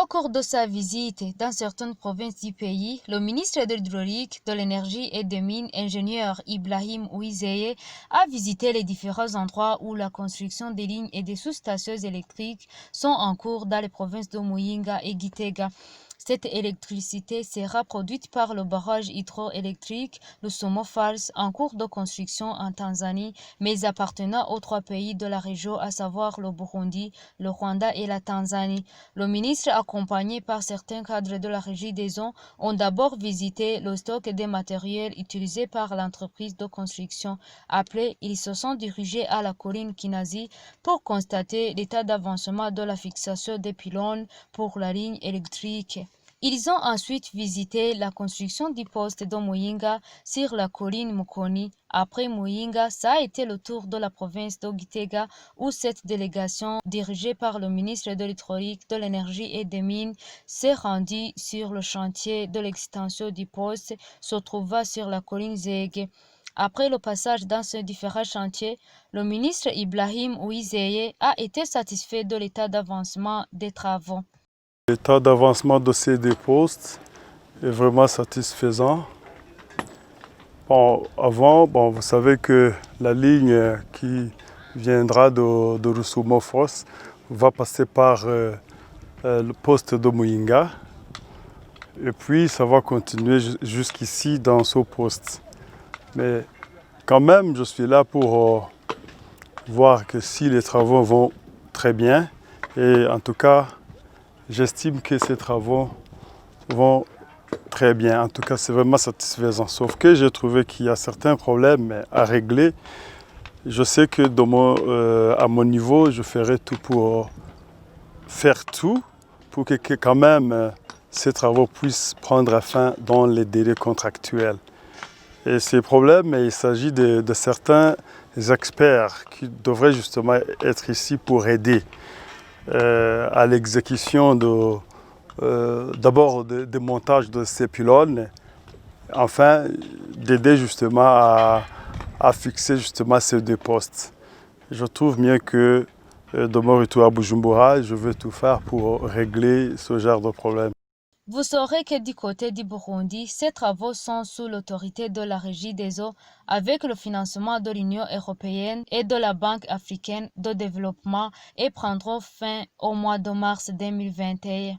cours de sa visite dans certaines provinces du pays, le ministre de l'Hydraulique, de l'Énergie et des Mines, ingénieur Ibrahim Ouizeye, a visité les différents endroits où la construction des lignes et des sous-stations électriques sont en cours dans les provinces de Muyinga et Gitega. Cette électricité sera produite par le barrage hydroélectrique, le Somo Falls, en cours de construction en Tanzanie, mais appartenant aux trois pays de la région, à savoir le Burundi, le Rwanda et la Tanzanie. Le ministre, accompagné par certains cadres de la régie des eaux, ont d'abord visité le stock des matériels utilisés par l'entreprise de construction. Après, ils se sont dirigés à la colline Kinazi pour constater l'état d'avancement de la fixation des pylônes pour la ligne électrique. Ils ont ensuite visité la construction du poste de Muyinga sur la colline Mukoni. Après Muyinga, ça a été le tour de la province de Gitega où cette délégation, dirigée par le ministre de l'Hydraulique, de l'Énergie et des Mines, s'est rendue sur le chantier de l'extension du poste, se trouvant sur la colline Zege. Après le passage dans ces différents chantiers, le ministre Ibrahim Ouizeye a été satisfait de l'état d'avancement des travaux. L'état d'avancement de ces deux postes est vraiment satisfaisant. Vous savez que la ligne qui viendra de Rusumo Foss va passer par le poste de Muyinga. Et puis ça va continuer jusqu'ici dans ce poste. Mais quand même, je suis là pour voir que si les travaux vont très bien, et en tout cas, j'estime que ces travaux vont très bien. En tout cas, c'est vraiment satisfaisant. Sauf que j'ai trouvé qu'il y a certains problèmes à régler. Je sais que à mon niveau, je ferai tout pour faire tout pour que quand même ces travaux puissent prendre fin dans les délais contractuels. Et ces problèmes, il s'agit de certains experts qui devraient justement être ici pour aider à l'exécution d'abord des montages de ces pylônes, enfin d'aider justement à fixer justement ces deux postes. Je trouve mieux que de mon retour à Bujumbura, je veux tout faire pour régler ce genre de problème. Vous saurez que du côté du Burundi, ces travaux sont sous l'autorité de la Régie des eaux avec le financement de l'Union européenne et de la Banque africaine de développement et prendront fin au mois de mars 2021.